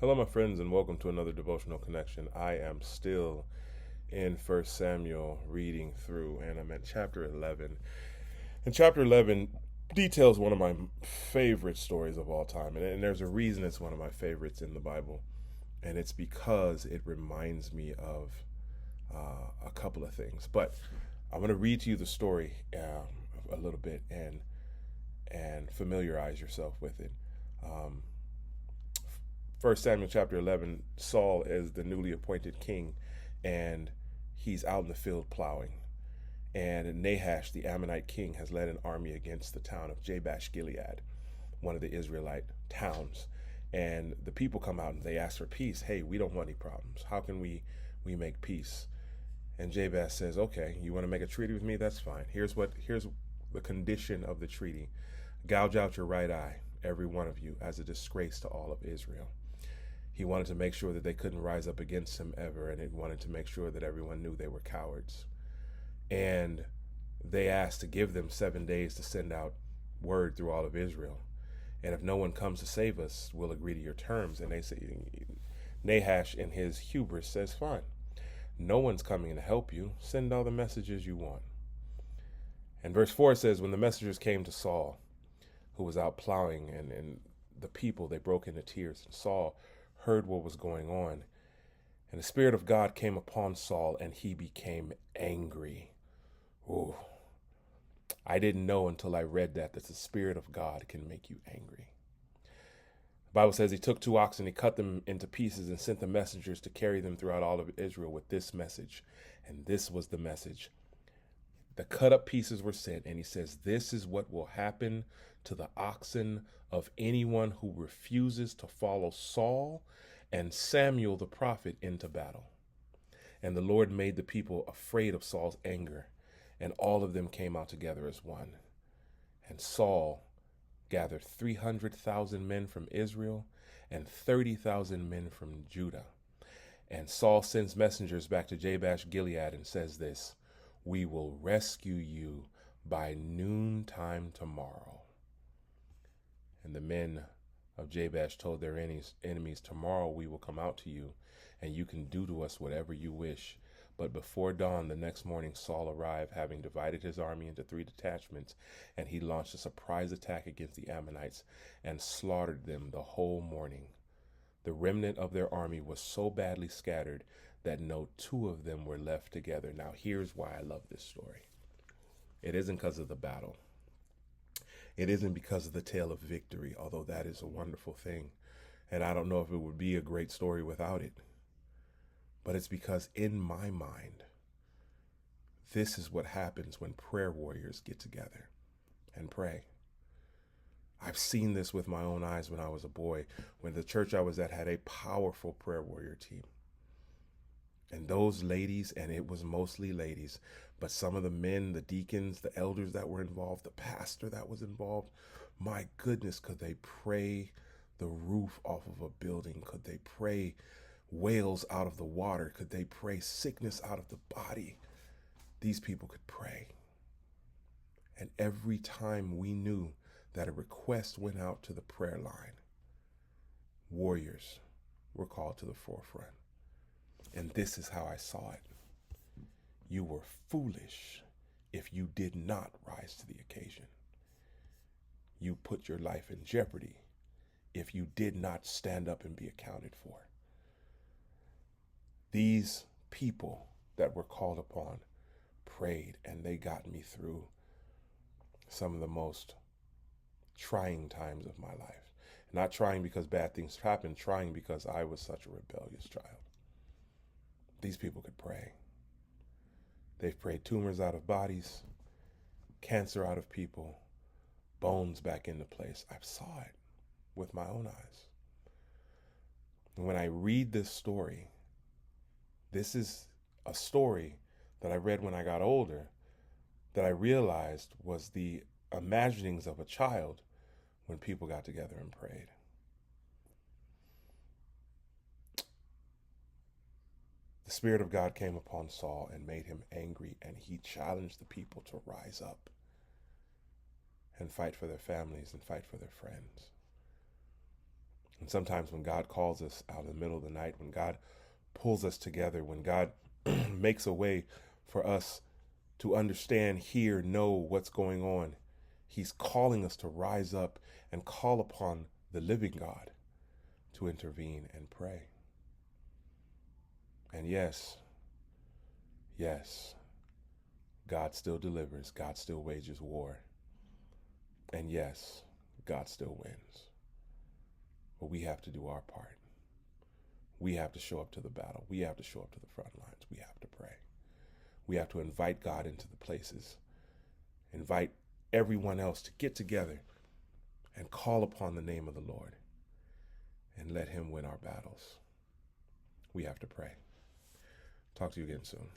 Hello, my friends, and welcome to another devotional connection. I am still in First Samuel reading through, and I'm at chapter 11. And chapter 11 details one of my favorite stories of all time. And there's a reason it's one of my favorites in the Bible, and it's because it reminds me of a couple of things. But I'm going to read to you the story a little bit and familiarize yourself with it. Um, First Samuel chapter 11, Saul is the newly appointed king, and he's out in the field plowing. And Nahash, the Ammonite king, has led an army against the town of Jabesh Gilead, one of the Israelite towns. And the people come out and they ask for peace. Hey, we don't want any problems. How can we make peace? And Jabez says, okay, you want to make a treaty with me? That's fine. Here's the condition of the treaty. Gouge out your right eye, every one of you, as a disgrace to all of Israel. He wanted to make sure that they couldn't rise up against him ever, and he wanted to make sure that everyone knew they were cowards. And they asked to give them 7 days to send out word through all of Israel. And if no one comes to save us, we'll agree to your terms. And they say, Nahash in his hubris says, fine, no one's coming to help you. Send all the messages you want. And verse 4 says, when the messengers came to Saul, who was out plowing, and the people, they broke into tears. And Saul heard what was going on. And the Spirit of God came upon Saul, and he became angry. Ooh. I didn't know until I read that the Spirit of God can make you angry. The Bible says he took 2 oxen, he cut them into pieces, and sent the messengers to carry them throughout all of Israel with this message. And this was the message. The cut up pieces were sent, and he says, this is what will happen to the oxen of anyone who refuses to follow Saul and Samuel the prophet into battle. And the Lord made the people afraid of Saul's anger, and all of them came out together as one. And Saul gathered 300,000 men from Israel and 30,000 men from Judah. And Saul sends messengers back to Jabesh Gilead and says this, we will rescue you by noontime tomorrow. And the men of Jabesh told their enemies, tomorrow we will come out to you, and you can do to us whatever you wish. But before dawn the next morning, Saul arrived, having divided his army into 3 detachments, and he launched a surprise attack against the Ammonites and slaughtered them the whole morning. The remnant of their army was so badly scattered that no 2 of them were left together. Now, here's why I love this story. It isn't because of the battle. It isn't because of the tale of victory, although that is a wonderful thing. And I don't know if it would be a great story without it. But it's because in my mind, this is what happens when prayer warriors get together and pray. I've seen this with my own eyes when I was a boy, when the church I was at had a powerful prayer warrior team. And those ladies, and it was mostly ladies, but some of the men, the deacons, the elders that were involved, the pastor that was involved, my goodness, could they pray the roof off of a building? Could they pray whales out of the water? Could they pray sickness out of the body? These people could pray. And every time we knew that a request went out to the prayer line, warriors were called to the forefront. And this is how I saw it. You were foolish if you did not rise to the occasion. You put your life in jeopardy if you did not stand up and be accounted for. These people that were called upon prayed, and they got me through some of the most trying times of my life. Not trying because bad things happened, trying because I was such a rebellious child. These people could pray. They've prayed tumors out of bodies, cancer out of people, bones back into place. I saw it with my own eyes. And when I read this story, this is a story that I read when I got older that I realized was the imaginings of a child when people got together and prayed. The Spirit of God came upon Saul and made him angry, and he challenged the people to rise up and fight for their families and fight for their friends. And sometimes when God calls us out in the middle of the night, when God pulls us together, when God makes a way for us to understand, hear, know what's going on, He's calling us to rise up and call upon the living God to intervene and pray. And yes, God still delivers. God still wages war. And yes, God still wins. But we have to do our part. We have to show up to the battle. We have to show up to the front lines. We have to pray. We have to invite God into the places. Invite everyone else to get together and call upon the name of the Lord and let Him win our battles. We have to pray. Talk to you again soon.